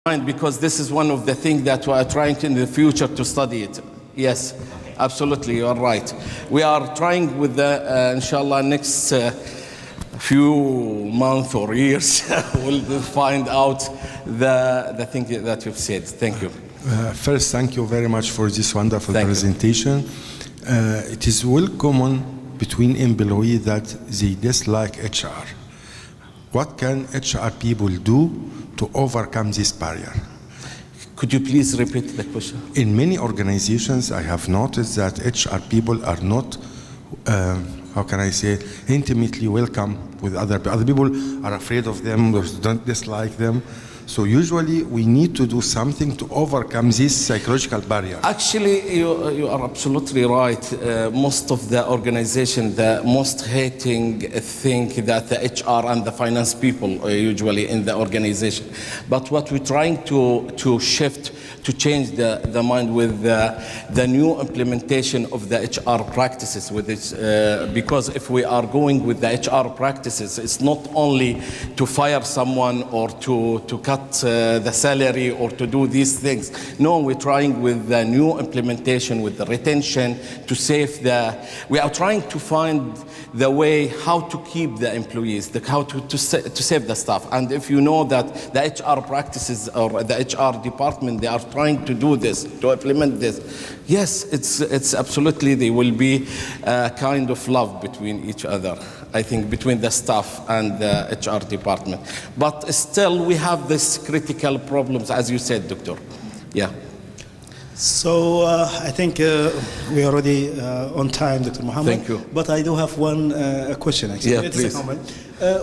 Because this is one of the things that we are trying in the future to study it. Yes, absolutely, you are right. We are trying with the, inshallah, next few months or years, we'll find out the thing that you've said. Thank you. First, thank you very much for this wonderful presentation. It is well common between employees that they dislike HR. What can HR people do to overcome this barrier? Could you please repeat the question? In many organizations, I have noticed that HR people are not, how can I say, intimately welcome with other people. Other people are afraid of them, or don't dislike them. So usually we need to do something to overcome this psychological barrier. Actually, you are absolutely right. Most of the organization, the most hating thing that the HR and the finance people usually in the organization. But what we're trying to shift, to change the mind with the new implementation of the HR practices with it, because if we are going with the HR practices, it's not only to fire someone or to cut the salary or to do these things. No, we're trying with the new implementation, with the retention, to save we are trying to find the way how to keep the employees, how to save the staff. And if you know that the HR practices or the HR department, they are trying to do this, to implement this, yes, it's absolutely, there will be a kind of love between each other, I think, between the staff and the HR department. But still, we have this critical problems, as you said, Doctor. Yeah. So I think we are already on time, Dr. Mohammed. Thank you. But I do have one question, actually. Yeah, please.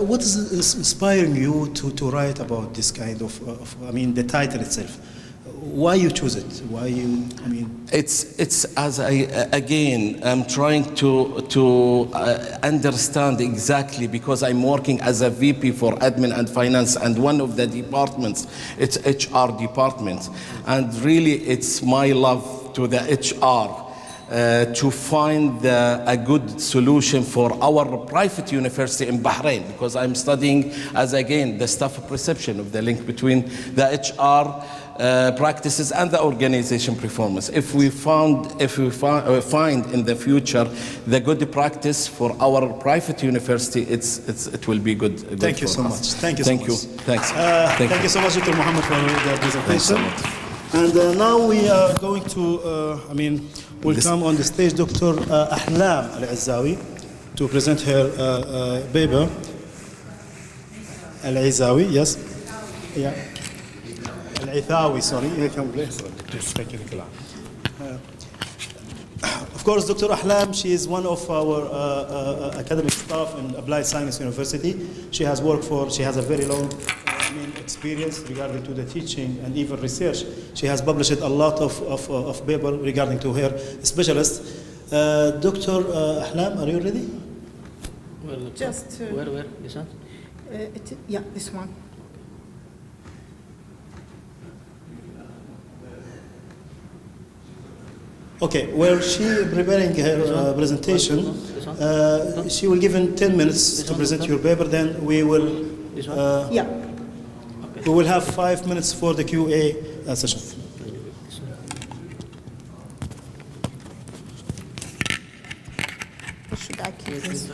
What is inspiring you to write about this kind of, I mean, the title itself? Why you choose it? Why you, I mean? It's as I'm trying to understand exactly, because I'm working as a VP for admin and finance, and one of the departments, it's HR department. And really it's my love to the HR to find a good solution for our private university in Bahrain, because I'm studying as, again, the staff perception of the link between the HR practices and the organization performance. If we find in the future the good practice for our private university, it will be good. Thank you so much. Thank you so much. Thanks. Thank you so much, Dr. Mohammed, for the presentation. And now we are going to, welcome on the stage Dr. Ahlam Al-Izzawi to present her paper. Al-Izzawi, yes. Yeah. Al-Ithawi, sorry. Of course, Dr. Ahlam, she is one of our academic staff in Applied Science University. She has a very long experience regarding to the teaching and even research. She has published a lot of paper regarding to her specialist. Dr. Ahlam, are you ready? Just where? This one? Yeah, this one. Okay, well, she preparing her presentation. She will give in 10 minutes to present your paper. Then we will. Yeah. We will have 5 minutes for the QA session. Should I keep this?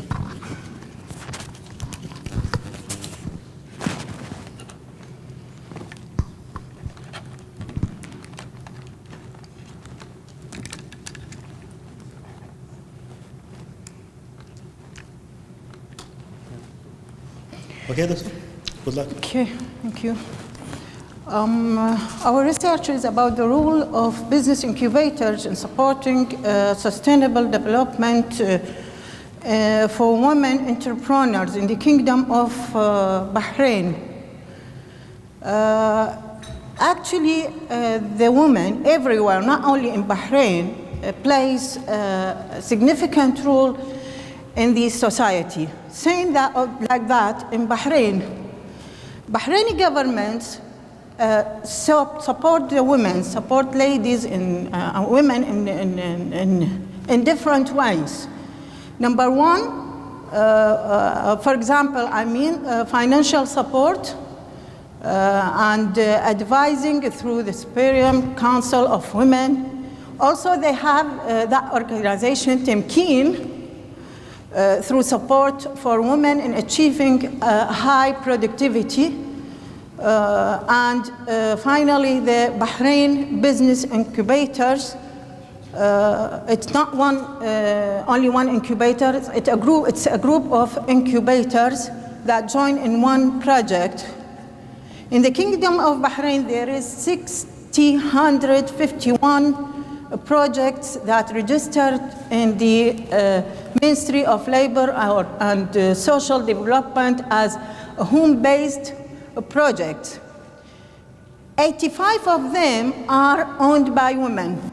Okay, Doctor? Good luck. Okay, thank you. Our research is about the role of business incubators in supporting sustainable development for women entrepreneurs in the Kingdom of Bahrain. Actually, the women everywhere, not only in Bahrain, plays a significant role in the society. Saying that like that, in Bahrain, Bahraini governments support the women, support ladies and women in different ways. Number one, for example, financial support and advising through the Superior Council of Women. Also, they have that organization, Temkeen, through support for women in achieving high productivity. And finally, the Bahrain Business Incubators. It's not only one incubator, it's a group of incubators that join in one project. In the Kingdom of Bahrain, there is 151 projects that registered in the Ministry of Labor and Social Development as home-based projects. 85 of them are owned by women.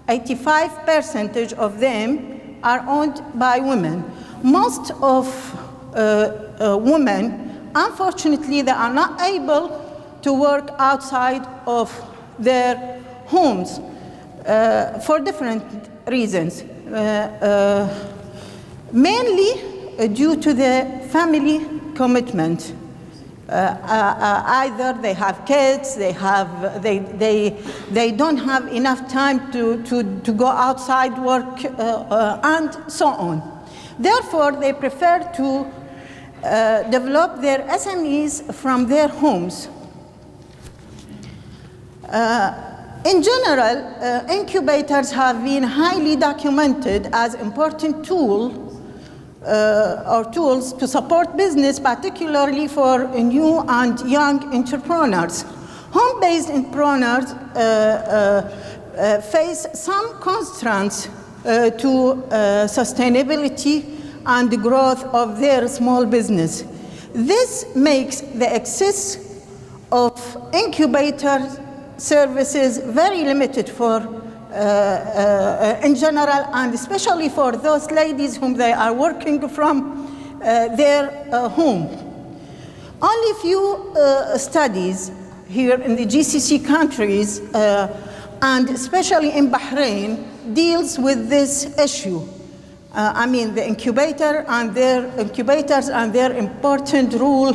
85% of them are owned by women. Most of women, unfortunately, they are not able to work outside of their homes for different reasons. Mainly due to the family commitment. Either they have kids, they don't have enough time to go outside work, and so on. Therefore, they prefer to develop their SMEs from their homes. In general, incubators have been highly documented as important tools to support business, particularly for new and young entrepreneurs. Home-based entrepreneurs face some constraints to sustainability and the growth of their small business. This makes the access of incubator services very limited for in general, and especially for those ladies whom they are working from their home. Only few studies here in the GCC countries, and especially in Bahrain, deals with this issue. I mean, the incubators and their important role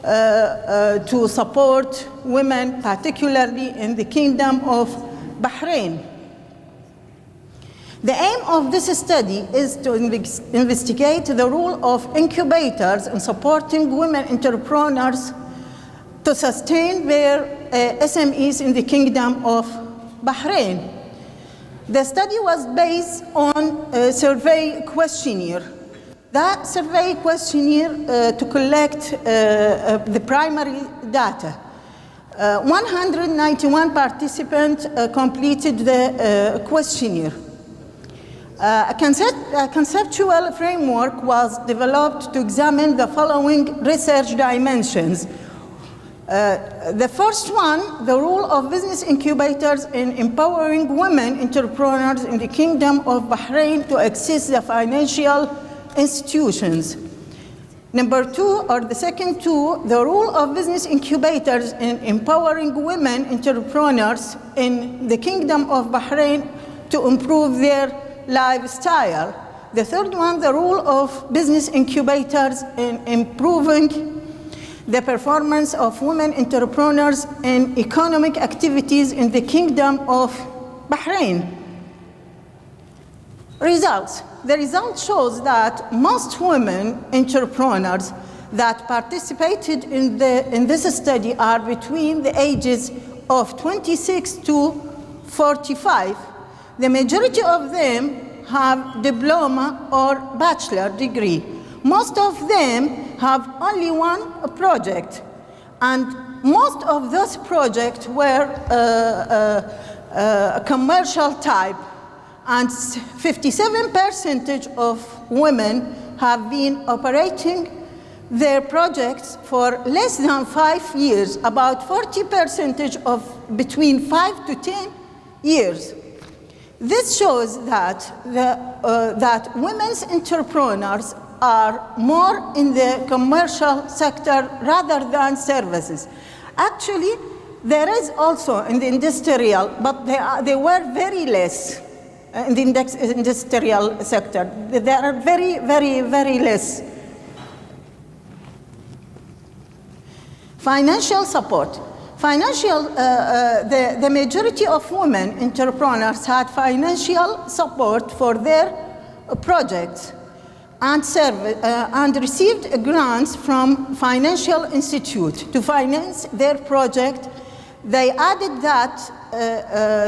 to support women, particularly in the Kingdom of Bahrain. The aim of this study is to investigate the role of incubators in supporting women entrepreneurs to sustain their SMEs in the Kingdom of Bahrain. The study was based on a survey questionnaire. That survey questionnaire to collect the primary data. 191 participants completed the questionnaire. A conceptual framework was developed to examine the following research dimensions. The first one, the role of business incubators in empowering women entrepreneurs in the Kingdom of Bahrain to access the financial institutions. Number two, or the second two, the role of business incubators in empowering women entrepreneurs in the Kingdom of Bahrain to improve their lifestyle. The third one, the role of business incubators in improving the performance of women entrepreneurs in economic activities in the Kingdom of Bahrain. Results. The result shows that most women entrepreneurs that participated in this study are between the ages of 26 to 45. The majority of them have diploma or bachelor degree. Most of them have only one project, and most of those projects were commercial type, and 57% of women have been operating their projects for less than 5 years, about 40% of between 5 to 10 years. This shows that that women's entrepreneurs are more in the commercial sector rather than services. Actually, there is also in the industrial, but they were very less in the industrial sector. They are very, very, very less. Financial support. The majority of women entrepreneurs had financial support for their projects and received grants from financial institute to finance their project. They added that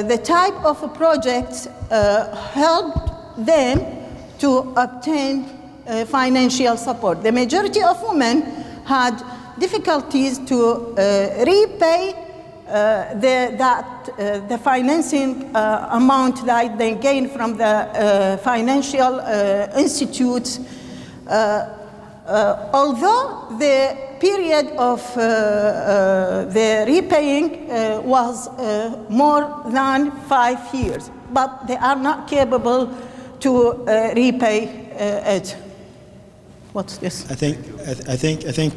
the type of projects helped them to obtain financial support. The majority of women had difficulties to repay the financing amount that they gained from the financial institutes. Although the period of the repaying was more than 5 years, but they are not capable to repay it. What's this? I think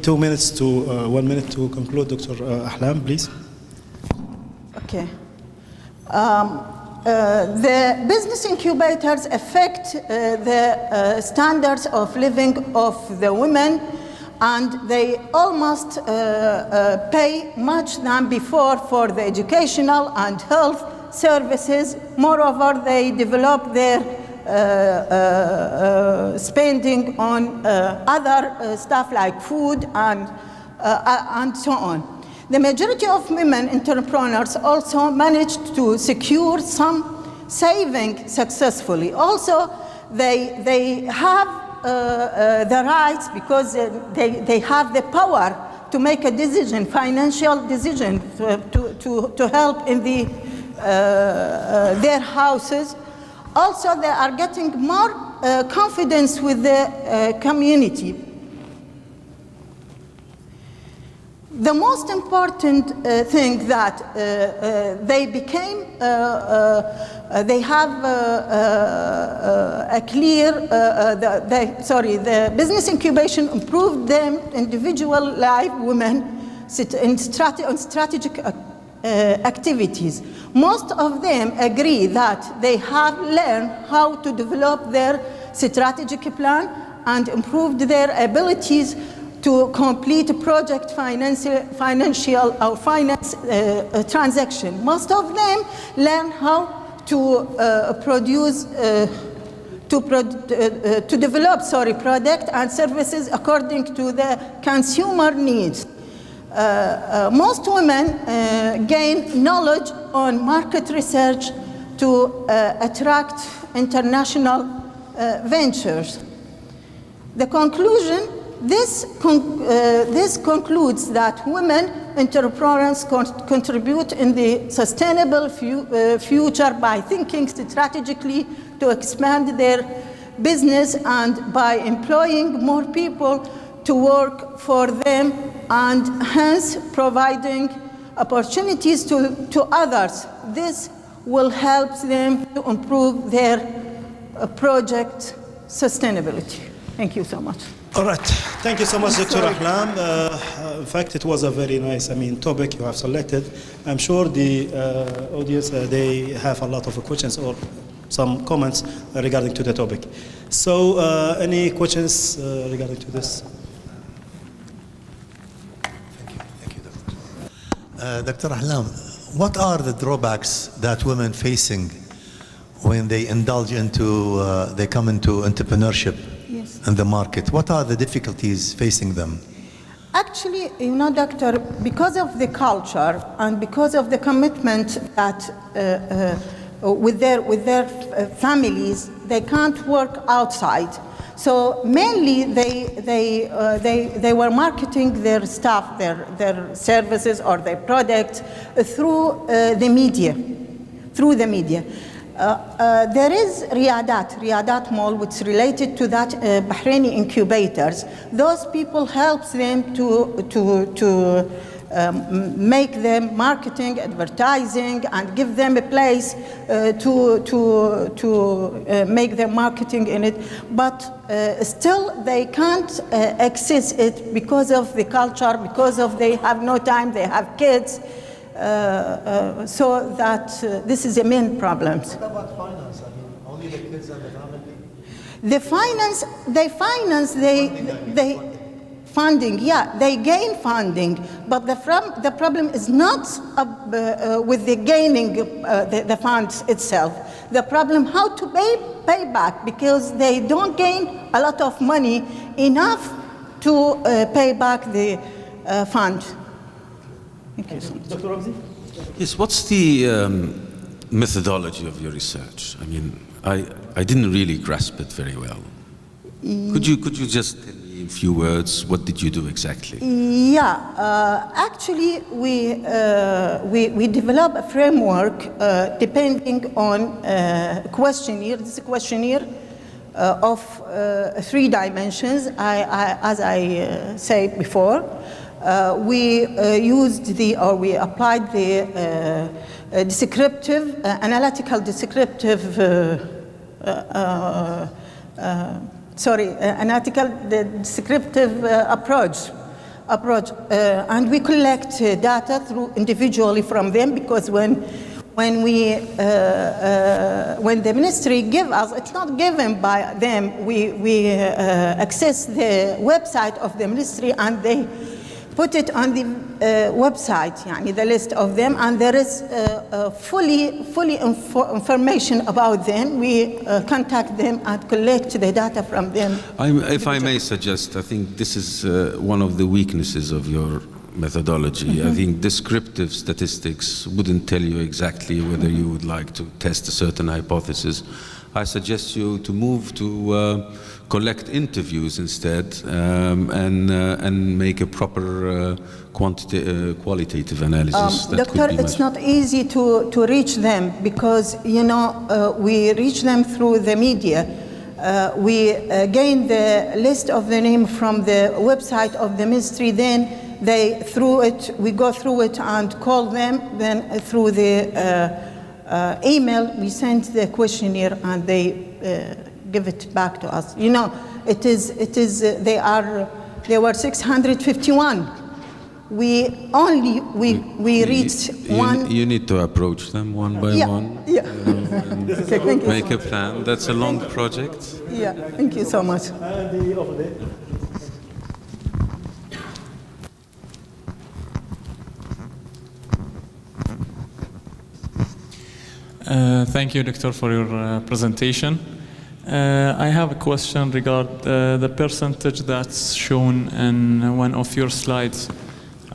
2 minutes to 1 minute to conclude, Dr. Ahlam, please. Okay. The business incubators affect the standards of living of the women, and they almost pay much than before for the educational and health services. Moreover, they develop their spending on other stuff like food and so on. The majority of women entrepreneurs also managed to secure some saving successfully. Also, they have the rights because they have the power to make a decision, financial decision, to help in their houses. Also, they are getting more confidence with the community. The most important thing that they became, they have a clear, the business incubation improved them individual life women in strategic activities. Most of them agree that they have learned how to develop their strategic plan and improved their abilities to complete project financial or finance transaction. Most of them learn how to develop product and services according to the consumer needs. Most women gain knowledge on market research to attract international ventures. The conclusion. This concludes that women entrepreneurs contribute in the sustainable future by thinking strategically to expand their business and by employing more people to work for them and hence providing opportunities to others. This will help them to improve their project sustainability. Thank you so much. All right. Thank you so much, Dr. Ahlam. In fact, it was a very nice, topic you have selected. I'm sure the audience, they have a lot of questions or some comments regarding to the topic. So, any questions regarding to this? Thank you, Doctor. Dr. Ahlam, what are the drawbacks that women facing when they indulge into, they come into entrepreneurship? Yes. In the market? What are the difficulties facing them? Actually, Doctor, because of the culture and because of the commitment that with their families, they can't work outside. So mainly they were marketing their stuff, their services or their products through the media. There is Riyadat Mall, which is related to that Bahraini incubators. Those people helps them to make them marketing, advertising, and give them a place to make their marketing in it. But still, they can't access it because of the culture, because of they have no time, they have kids. So that this is the main problem. What about finance? Only the kids and the family? funding, yeah, they gain funding, but the problem is not with the gaining the funds itself. The problem how to pay back, because they don't gain a lot of money enough to pay back the fund. Thank you so much. Dr. Ramzi? Yes, what's the methodology of your research? I mean, I didn't really grasp it very well. Could you just tell me in a few words, what did you do exactly? Yeah, actually we develop a framework depending on questionnaire. This is a questionnaire of 3 dimensions. As I said before, we we applied the descriptive, analytical descriptive, analytical descriptive approach, and we collect data through individually from them, because when the ministry give us, it's not given by them. We access the website of the ministry and they put it on the website, the list of them, and there is fully information about them. We contact them and collect the data from them. If I may suggest, I think this is one of the weaknesses of your methodology. I think descriptive statistics wouldn't tell you exactly whether you would like to test a certain hypothesis. I suggest you to move to collect interviews instead, and make a proper qualitative analysis. Doctor, it's not easy to reach them, because we reach them through the media. We gain the list of the name from the website of the ministry, then we go through it and call them, then through the email we send the questionnaire and they give it back to us. They were 651. We reached one. You need to approach them one by one. Yeah. Okay, thank you. Make a plan. That's a long project. Yeah, thank you so much. Over there. Thank you, Doctor, for your presentation. I have a question regarding the percentage that's shown in one of your slides.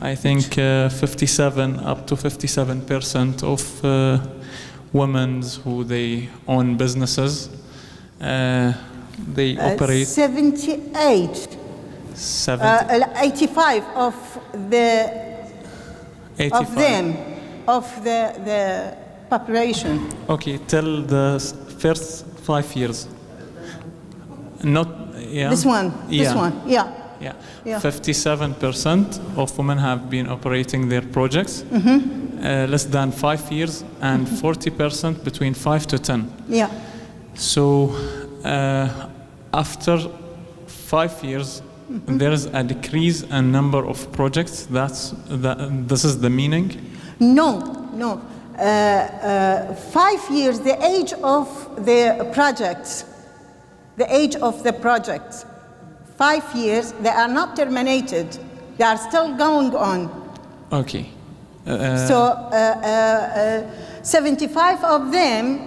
I think 57 up to 57% of women who they own businesses, they operate 78. 85 of the 85. of them of the population. Okay, till the first 5 years. Not, yeah. This one, yeah. Yeah. Yeah. 57% of women have been operating their projects less than 5 years, and 40% between 5 to 10. Yeah. So after 5 years, there is a decrease in number of projects. This is the meaning? No. 5 years, the age of the projects. The age of the projects. 5 years, they are not terminated. They are still going on. Okay. So 75 of them,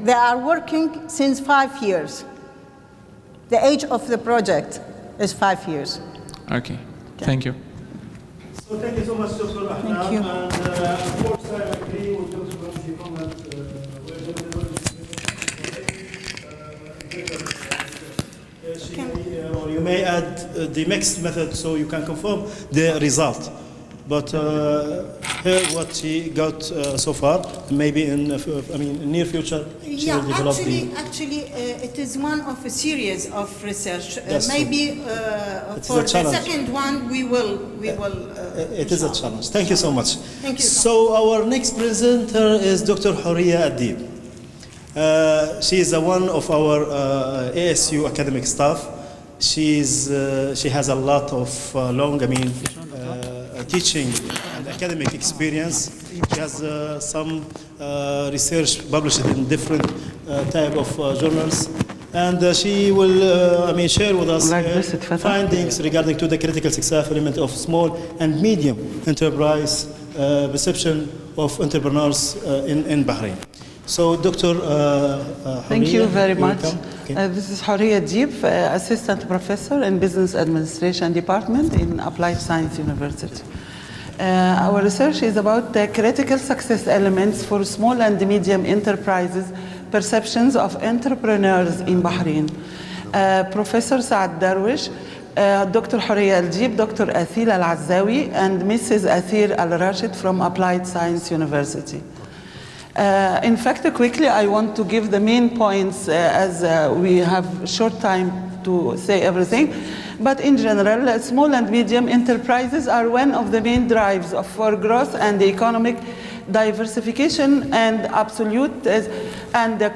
they are working since 5 years. The age of the project is 5 years. Okay. Thank you. So thank you so much, Dr. Ahmed. Thank you. And of course, I agree with Dr. Ramzi's comment. Or you may add the mixed method so you can confirm the result. But here, what she got so far, maybe in near future, she will develop Actually, it is one of a series of research. That's Maybe for the second one, we will. It is a challenge. Thank you so much. Thank you. So our next presenter is Dr. Horia Adib. She is one of our ASU academic staff. She has a lot of teaching and academic experience. She has some research published in different type of journals, and she will, share with us Like this, اتفتح. findings regarding to the critical success element of small and medium enterprise perception of entrepreneurs in Bahrain. So, Dr. Thank you very much. Okay. This is Horia Deep, Assistant Professor in Business Administration Department in Applied Science University. Our research is about the critical success elements for small and medium enterprises, perceptions of entrepreneurs in Bahrain. Professor Saad Darwish, Dr. Horia Al-Deep, Dr. Athil Al-Azzawi, and Mrs. Athir Al-Rashid from Applied Science University. In fact, quickly, I want to give the main points as we have short time to say everything. But in general, small and medium enterprises are one of the main drives for growth and economic diversification and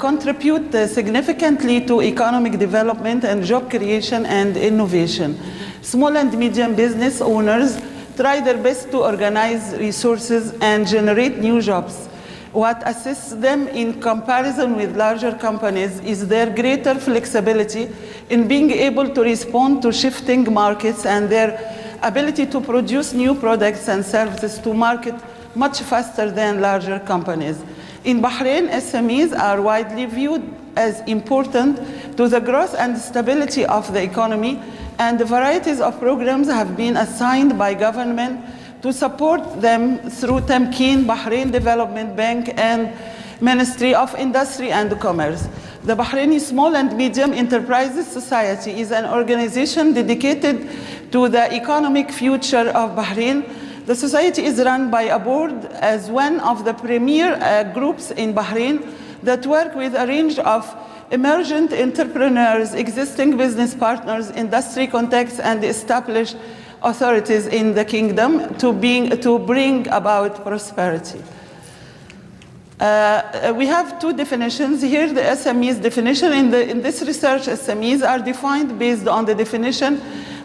contribute significantly to economic development and job creation and innovation. Small and medium business owners try their best to organize resources and generate new jobs. What assists them in comparison with larger companies is their greater flexibility in being able to respond to shifting markets and their ability to produce new products and services to market much faster than larger companies. In Bahrain, SMEs are widely viewed as important to the growth and stability of the economy, and varieties of programs have been assigned by government to support them through Tamkeen, Bahrain Development Bank, and Ministry of Industry and Commerce. The Bahraini Small and Medium Enterprises Society is an organization dedicated to the economic future of Bahrain. The society is run by a board as one of the premier groups in Bahrain that work with a range of emergent entrepreneurs, existing business partners, industry contacts, and established authorities in the kingdom to bring about prosperity. We have two definitions here. The SMEs definition. In this research, SMEs are defined based on the definition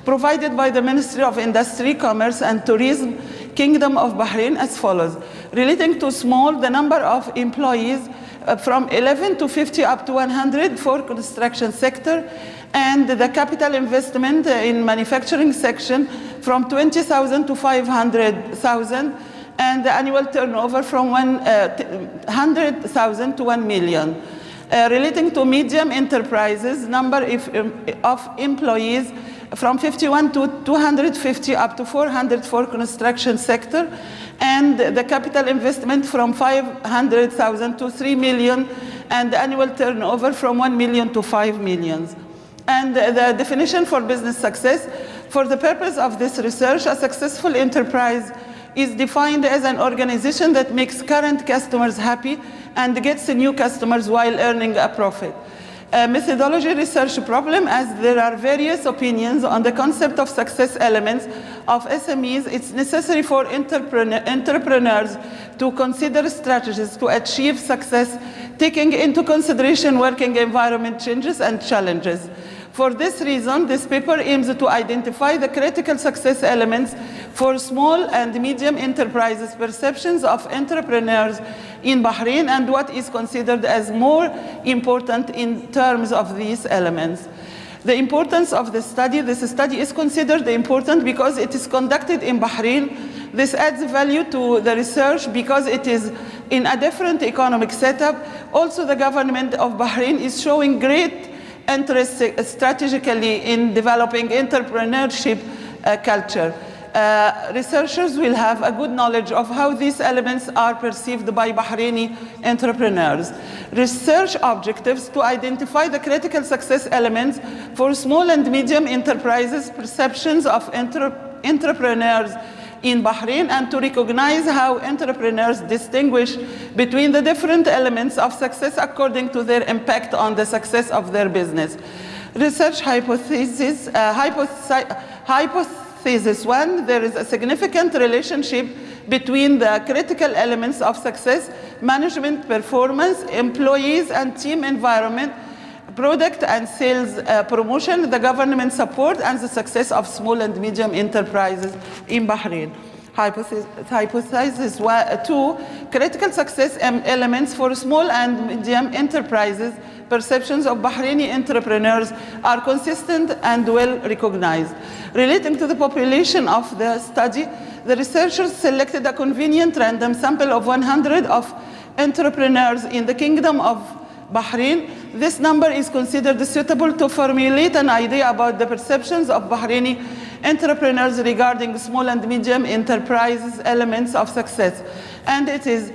provided by the Ministry of Industry, Commerce and Tourism, Kingdom of Bahrain as follows. Relating to small, the number of employees from 11 to 50 up to 100 for construction sector, and the capital investment in manufacturing section from 20,000 to 500,000, and the annual turnover from 100,000 to 1 million. Relating to medium enterprises, number of employees from 51 to 250 up to 400 for construction sector, and the capital investment from 500,000 to 3 million, and the annual turnover from 1 million to 5 million. And the definition for business success: for the purpose of this research, a successful enterprise is defined as an organization that makes current customers happy and gets new customers while earning a profit. A methodology research problem, as there are various opinions on the concept of success elements of SMEs, it's necessary for entrepreneurs to consider strategies to achieve success, taking into consideration working environment changes and challenges. For this reason, this paper aims to identify the critical success elements for small and medium enterprises' perceptions of entrepreneurs in Bahrain and what is considered as more important in terms of these elements. The importance of the study: this study is considered important because it is conducted in Bahrain. This adds value to the research because it is in a different economic setup. Also, the government of Bahrain is showing great interest strategically in developing entrepreneurship culture. Researchers will have a good knowledge of how these elements are perceived by Bahraini entrepreneurs. Research objectives: to identify the critical success elements for small and medium enterprises' perceptions of entrepreneurs in Bahrain, and to recognize how entrepreneurs distinguish between the different elements of success according to their impact on the success of their business. Research hypothesis. Hypothesis 1, there is a significant relationship between the critical elements of success: management performance, employees and team environment, product and sales promotion, the government support, and the success of small and medium enterprises in Bahrain. hypothesizes two critical success elements for small and medium enterprises. Perceptions of Bahraini entrepreneurs are consistent and well recognized. Relating to the population of the study, the researchers selected a convenient random sample of 100 of entrepreneurs in the Kingdom of Bahrain. This number is considered suitable to formulate an idea about the perceptions of Bahraini entrepreneurs regarding small and medium enterprises elements of success. And it is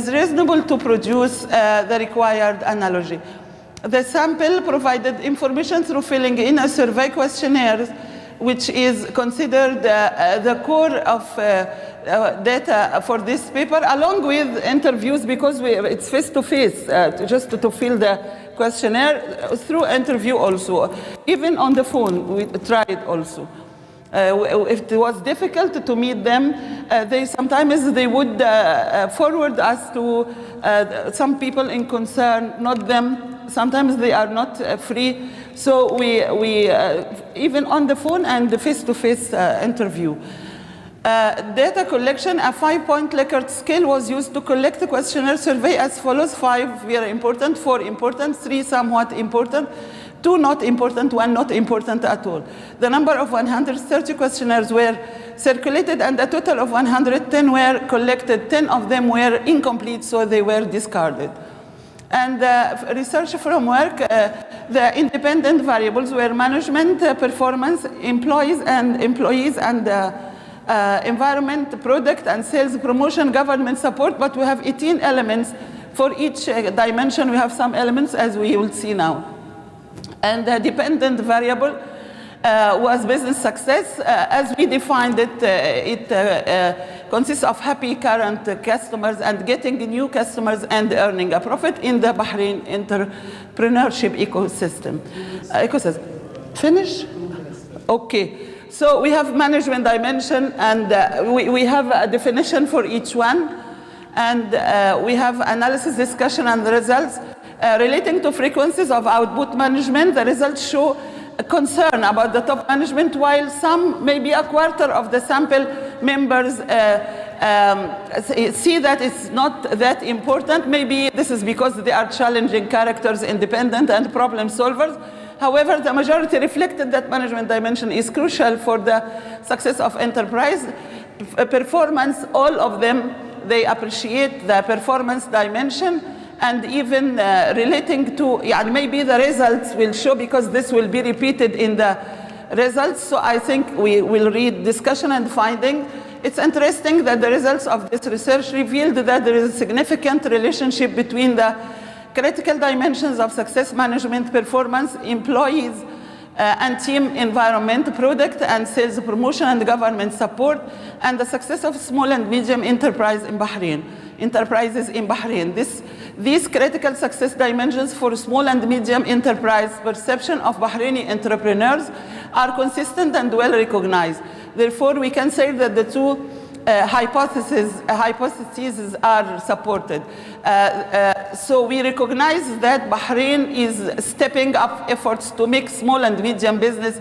reasonable to produce the required analogy. The sample provided information through filling in a survey questionnaire, which is considered the core of data for this paper, along with interviews, because it's face-to-face, just to fill the questionnaire through interview also. Even on the phone, we tried also. If it was difficult to meet them, sometimes they would forward us to some people in concern, not them. Sometimes they are not free. So we even on the phone and the face-to-face interview. Data collection, a 5-point Likert scale was used to collect the questionnaire survey as follows: 5 very important, 4 important, 3 somewhat important, 2 not important, 1 not important at all. The number of 130 questionnaires were circulated and a total of 110 were collected. 10 of them were incomplete, so they were discarded. And research framework, the independent variables were management, performance, employees and environment, product and sales, promotion, government support, but we have 18 elements for each dimension. We have some elements, as we will see now. And the dependent variable was business success. As we defined it, it consists of happy current customers and getting new customers and earning a profit in the Bahrain entrepreneurship ecosystem. Finish? Okay. So we have management dimension, and we have a definition for each one. And we have analysis, discussion, and the results. Relating to frequencies of output management, the results show a concern about the top management, while some, maybe a quarter of the sample members see that it's not that important. Maybe this is because they are challenging characters, independent, and problem solvers. However, the majority reflected that management dimension is crucial for the success of enterprise. Performance, all of them, they appreciate the performance dimension. And even relating to, maybe the results will show, because this will be repeated in the results. So I think we will read discussion and finding. It's interesting that the results of this research revealed that there is a significant relationship between the critical dimensions of success management, performance, employees, and team environment, product and sales promotion, and government support, and the success of small and medium enterprises in Bahrain. These critical success dimensions for small and medium enterprise perception of Bahraini entrepreneurs are consistent and well recognized. Therefore, we can say that the two hypotheses are supported. So we recognize that Bahrain is stepping up efforts to make small and medium business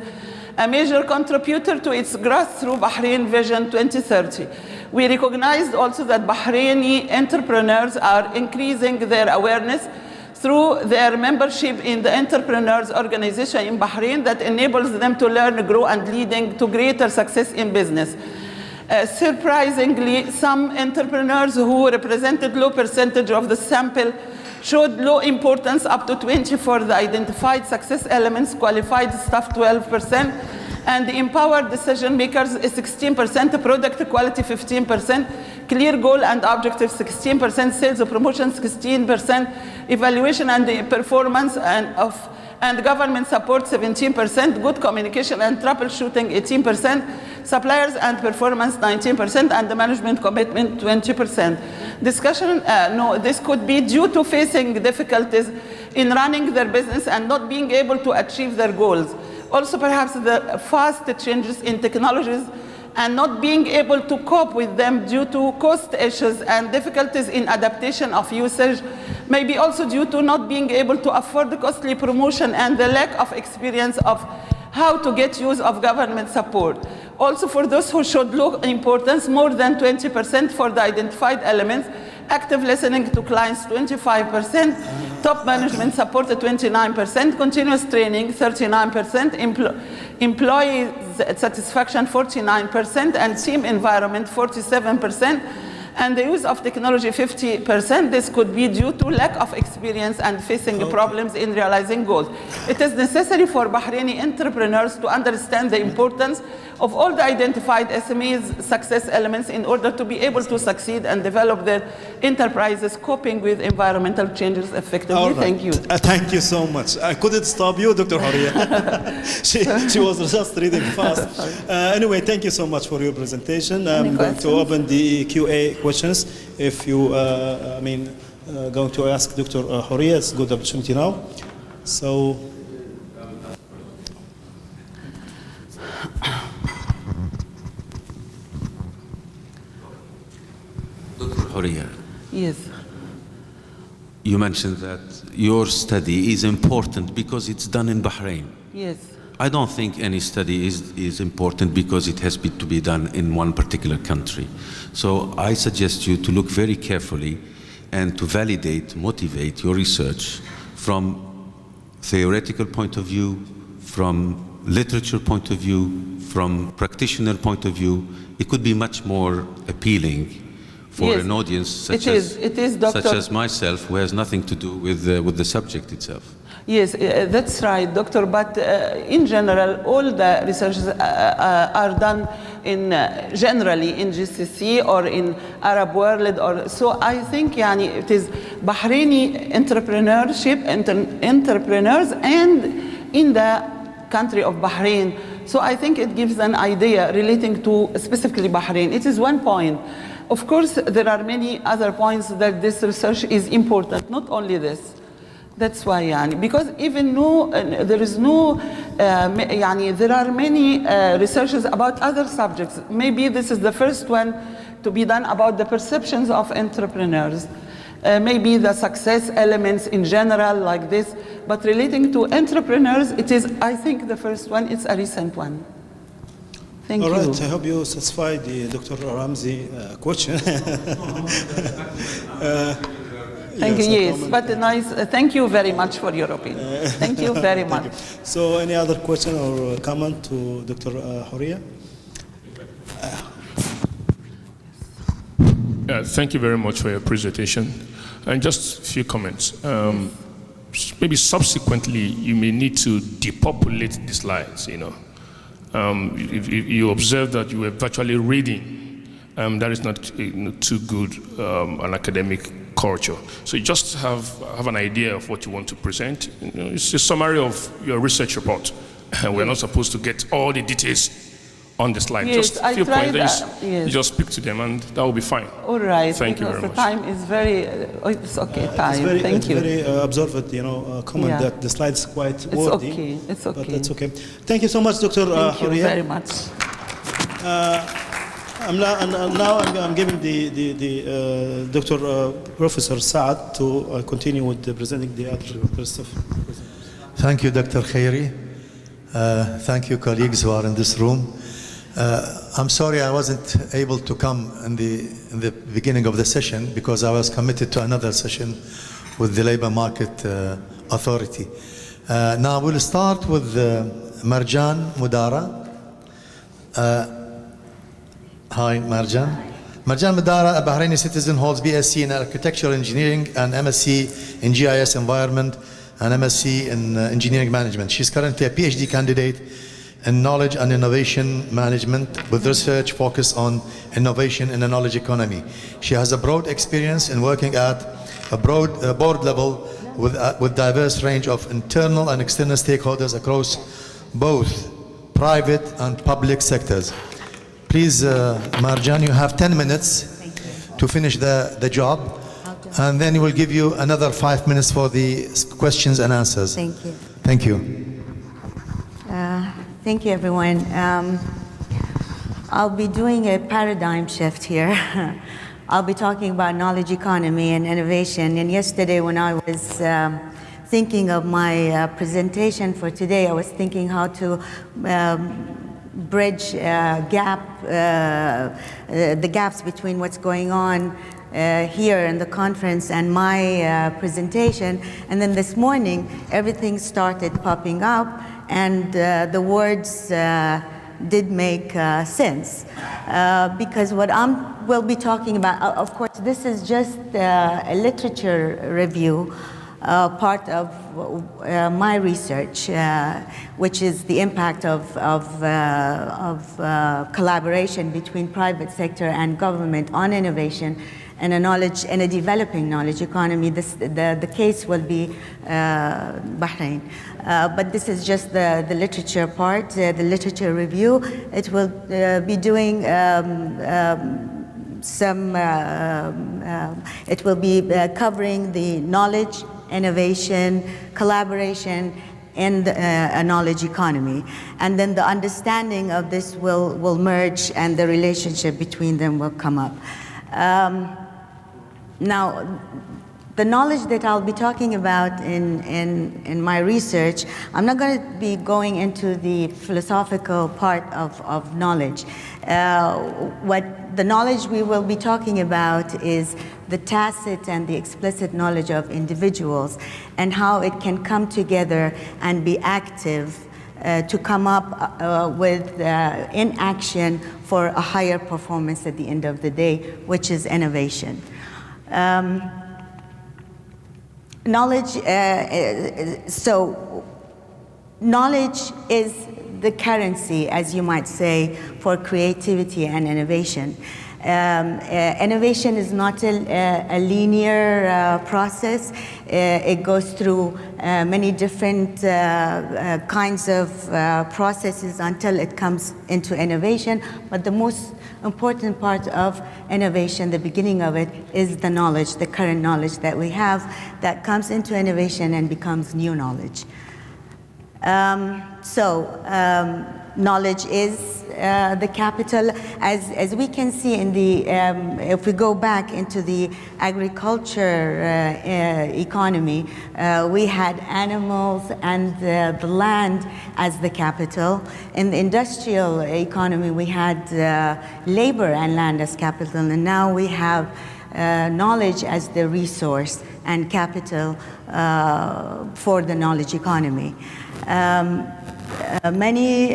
a major contributor to its growth through Bahrain Vision 2030. We recognized also that Bahraini entrepreneurs are increasing their awareness through their membership in the entrepreneurs organization in Bahrain that enables them to learn, grow, and leading to greater success in business. Surprisingly, some entrepreneurs who represented low percentage of the sample showed low importance, up to 20 for the identified success elements, qualified staff 12%, and empowered decision makers 16%, product quality 15%, clear goal and objective 16%, sales promotion 16%, evaluation and performance and government support 17%, good communication and troubleshooting 18%, suppliers and performance 19%, and the management commitment 20%. Discussion, this could be due to facing difficulties in running their business and not being able to achieve their goals. Also, perhaps the fast changes in technologies and not being able to cope with them due to cost issues and difficulties in adaptation of usage, may be also due to not being able to afford the costly promotion and the lack of experience of how to get use of government support. Also for those who showed low importance, more than 20% for the identified elements, active listening to clients 25%, top management support 29%, continuous training 39%, employee satisfaction 49%, and team environment 47%. And the use of technology 50%. This could be due to lack of experience and facing problems in realizing goals. It is necessary for Bahraini entrepreneurs to understand the importance of all the identified SMEs success elements in order to be able to succeed and develop their enterprises coping with environmental changes effectively. All right. Thank you. Thank you so much. I couldn't stop you, Dr. Horia. she was just reading fast. Anyway, thank you so much for your presentation. I'm going to open the QA questions. If you, going to ask Dr. Horia, it's a good opportunity now. So. Dr. Horia, Yes. you mentioned that your study is important because it's done in Bahrain. Yes. I don't think any study is important because it has to be done in one particular country. So I suggest you to look very carefully and to validate, motivate your research from theoretical point of view, from literature point of view, from practitioner point of view. It could be much more appealing for Yes, an audience such it is, Dr. such as myself, who has nothing to do with the subject itself. Yes, that's right, Doctor. But in general, all the researches are done in generally in GCC or in Arab world. Or so I think, it is Bahraini entrepreneurship, entrepreneurs, and in the country of Bahrain. So I think it gives an idea relating to specifically Bahrain. It is one point. Of course, there are many other points that this research is important. Not only this. That's why, because even though there is no, there are many researches about other subjects. Maybe this is the first one to be done about the perceptions of entrepreneurs. Maybe the success elements in general like this, but relating to entrepreneurs, it is, I think, the first one. It's a recent one. Thank you. All right, I hope you satisfied the Dr. Ramzi question. Thank you, yes, but nice. Thank you very much for your opinion. Thank you very much. You. So any other question or comment to Dr. Horia? Thank you very much for your presentation. And just a few comments. Maybe subsequently, you may need to depopulate the slides, If you observe that you were virtually reading, that is not too good an academic culture. So you just have an idea of what you want to present. It's a summary of your research report. We're not supposed to get all the details on the slide. Yes, just a few points. Yes. You just speak to them, and that will be fine. All right. Thank you very the much. Time is very. It's okay. Time. Thank you. Very observed, comment that the slide's quite wordy. It's okay. It's okay. But that's okay. Thank you so much, Dr. Horia. Thank you very much. I'm giving the Dr. Professor Saad to continue with presenting the other stuff. Thank you, Dr. Khairi. Thank you, colleagues who are in this room. I'm sorry I wasn't able to come in the beginning of the session because I was committed to another session with the Labor Market Authority. Now we'll start with Marjan Mudara. Hi, Marjan. Marjan Mudara, a Bahraini citizen, holds BSc in Architectural Engineering and MSc in GIS Environment and MSc in Engineering Management. She's currently a PhD candidate in Knowledge and Innovation Management with research focused on innovation in the knowledge economy. She has a broad experience in working at a board level with diverse range of internal and external stakeholders across both private and public sectors. Please, Marjan, you have 10 minutes to finish the job, and then we'll give you another 5 minutes for the questions and answers. Thank you. Thank you. Thank you, everyone. I'll be doing a paradigm shift here. I'll be talking about knowledge economy and innovation. And yesterday when I was thinking of my presentation for today, I was thinking how to bridge the gaps between what's going on here in the conference and my presentation. And then this morning, everything started popping up, and the words did make sense. Because what we'll be talking about, of course, this is just a literature review, part of my research, which is the impact of collaboration between private sector and government on innovation and a developing knowledge economy. The case will be Bahrain. But this is just the literature part, the literature review. It will be doing it will be covering the knowledge, innovation, collaboration, and a knowledge economy. And then the understanding of this will merge, and the relationship between them will come up. Now, the knowledge that I'll be talking about in my research, I'm not going to be going into the philosophical part of knowledge. What the knowledge we will be talking about is the tacit and the explicit knowledge of individuals, and how it can come together and be active to come up with in action for a higher performance at the end of the day, which is innovation. Knowledge, so knowledge is the currency, as you might say, for creativity and innovation. Innovation is not a linear process. It goes through many different kinds of processes until it comes into innovation. But the most important part of innovation, the beginning of it, is the knowledge, the current knowledge that we have that comes into innovation and becomes new knowledge. Knowledge is the capital. As we can see in the, if we go back into the agriculture economy, we had animals and the land as the capital. In the industrial economy, we had labor and land as capital, and now we have knowledge as the resource and capital for the knowledge economy. Many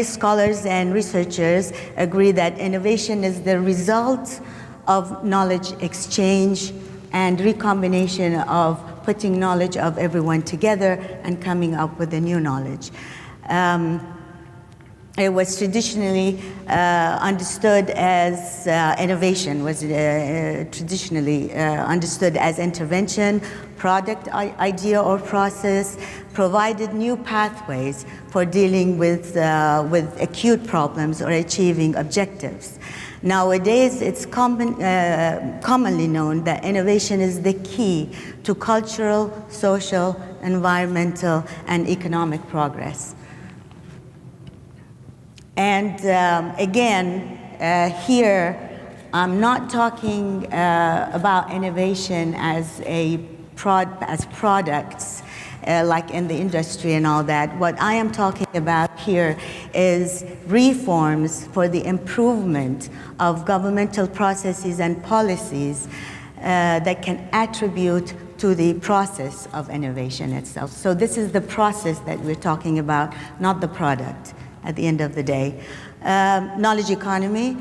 scholars and researchers agree that innovation is the result of knowledge exchange and recombination of putting knowledge of everyone together and coming up with a new knowledge. It was traditionally understood as innovation was traditionally understood as intervention, product idea or process, provided new pathways for dealing with acute problems or achieving objectives. Nowadays, it's commonly known that innovation is the key to cultural, social, environmental, and economic progress. And again, here, I'm not talking about innovation as products, like in the industry and all that. What I am talking about here is reforms for the improvement of governmental processes and policies that can attribute to the process of innovation itself. So this is the process that we're talking about, not the product at the end of the day. Knowledge economy.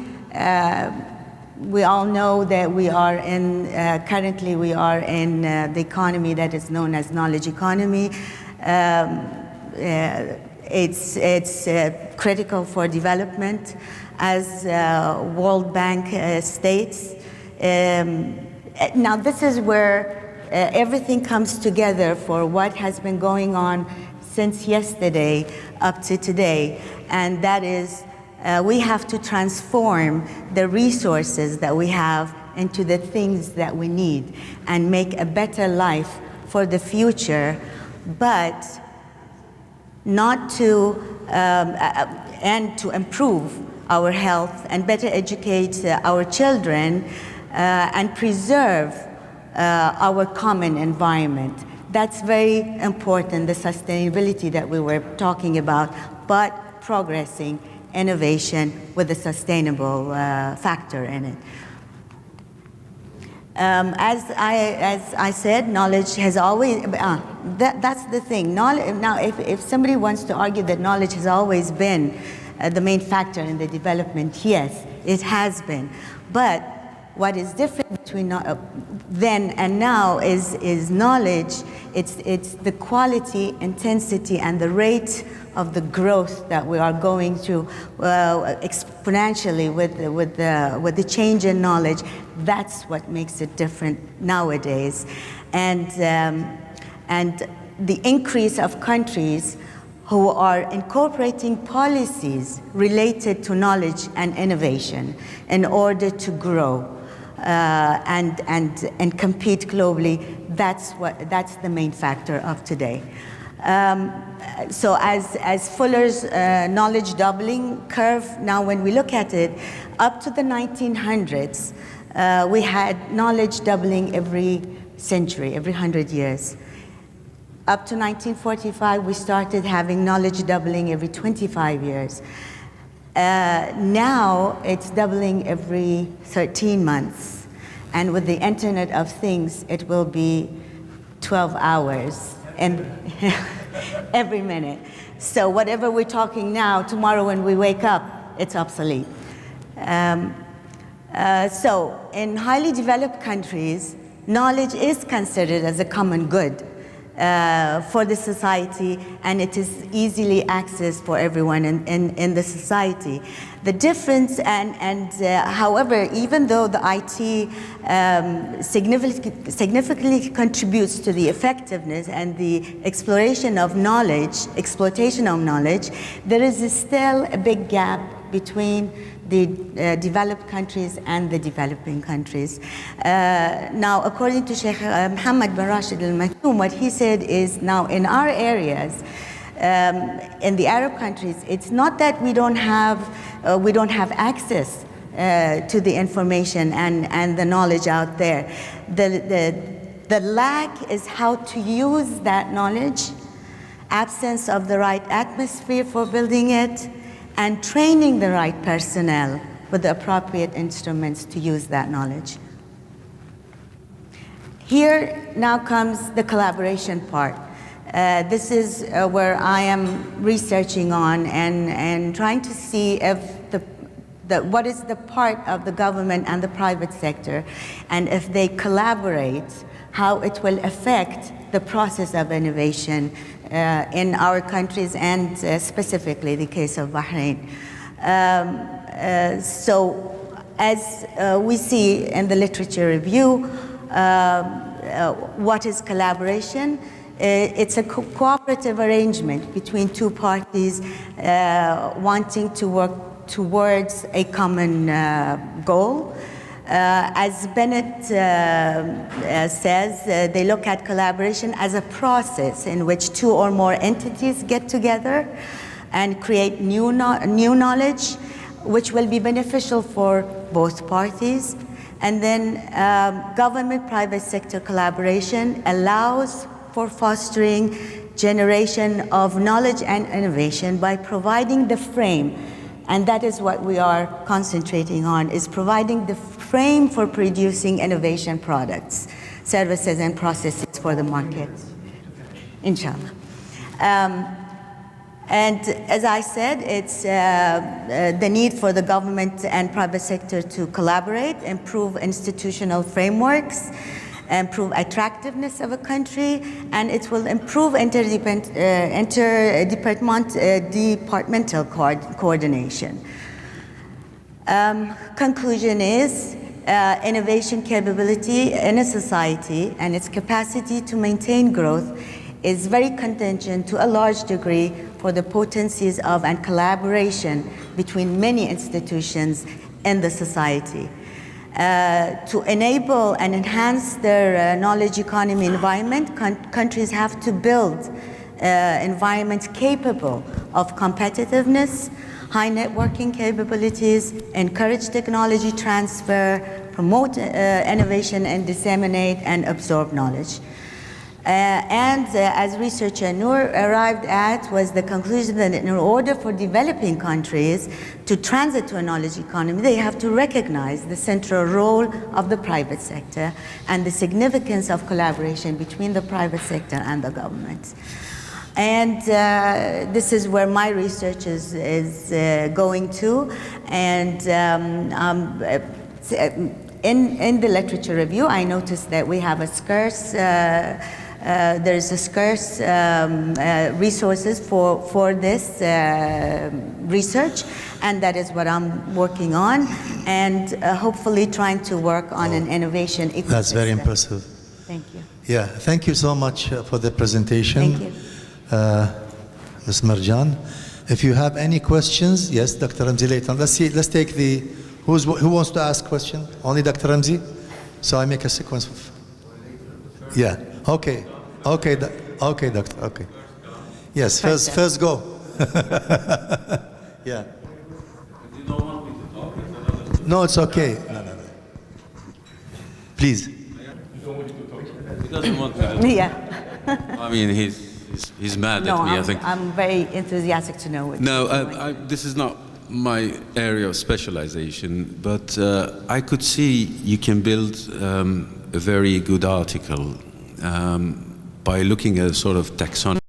We all know that we are in, currently we are in the economy that is known as knowledge economy. It's critical for development, as World Bank states. Now this is where everything comes together for what has been going on since yesterday up to today, and that is we have to transform the resources that we have into the things that we need and make a better life for the future, but not to, and to improve our health and better educate our children and preserve our common environment. That's very important, the sustainability that we were talking about, but progressing innovation with a sustainable factor in it. As I said, knowledge has always, that's the thing. Now, if somebody wants to argue that knowledge has always been the main factor in the development, yes, it has been. But what is different between then and now is knowledge. It's the quality, intensity, and the rate of the growth that we are going through exponentially with the change in knowledge. That's what makes it different nowadays, and the increase of countries who are incorporating policies related to knowledge and innovation in order to grow and compete globally. That's the main factor of today. So as Fuller's knowledge doubling curve, now when we look at it, up to the 1900s, we had knowledge doubling every century, every 100 years. Up to 1945, we started having knowledge doubling every 25 years. Now it's doubling every 13 months. And with the Internet of Things, it will be 12 hours and every minute. So whatever we're talking now, tomorrow when we wake up, it's obsolete. So in highly developed countries, knowledge is considered as a common good for the society, and it is easily accessed for everyone in the society. The difference, however, even though the IT significantly contributes to the effectiveness and the exploration of knowledge, exploitation of knowledge, there is still a big gap between the developed countries and the developing countries. Now, according to Sheikh Mohammed bin Rashid Al Maktoum, what he said is, now in our areas, in the Arab countries, it's not that we don't have access to the information and the knowledge out there. The lack is how to use that knowledge, absence of the right atmosphere for building it, and training the right personnel with the appropriate instruments to use that knowledge. Here now comes the collaboration part. This is where I am researching on and trying to see if what is the part of the government and the private sector, and if they collaborate, how it will affect the process of innovation in our countries, and specifically the case of Bahrain. So as we see in the literature review, what is collaboration? It's a cooperative arrangement between two parties wanting to work towards a common goal. As Bennett says, they look at collaboration as a process in which two or more entities get together and create new knowledge, which will be beneficial for both parties. And then government-private sector collaboration allows for fostering generation of knowledge and innovation by providing the frame. And that is what we are concentrating on, is providing the frame for producing innovation products, services, and processes for the market, inshallah. And as I said, it's the need for the government and private sector to collaborate, improve institutional frameworks, improve attractiveness of a country, and it will improve departmental coordination. Conclusion is innovation capability in a society and its capacity to maintain growth is very contingent to a large degree for the potencies of and collaboration between many institutions in the society. To enable and enhance their knowledge economy environment, countries have to build environments capable of competitiveness, high networking capabilities, encourage technology transfer, promote innovation, and disseminate and absorb knowledge. As researcher Noor arrived at was the conclusion that in order for developing countries to transit to a knowledge economy, they have to recognize the central role of the private sector and the significance of collaboration between the private sector and the government. And this is where my research is going to. And in the literature review, I noticed that we have a scarce, there's a scarce resources for this research, and that is what I'm working on, and hopefully trying to work on an innovation ecosystem. That's very impressive. Thank you. Yeah, thank you so much for the presentation. Thank you. Ms. Marjan. If you have any questions, yes, Dr. Ramzi later. Let's take the, who wants to ask question? Only Dr. Ramzi? So I make a sequence of, yeah, okay, okay, okay, doctor, okay. Yes, first go. Yeah. No, it's okay. No. Please. He doesn't want me to. Yeah. I mean, he's mad No, at me, I think. I'm very enthusiastic to know what No, you're doing. this is not my area of specialization, but I could see you can build a very good article by looking at a sort of taxonomy.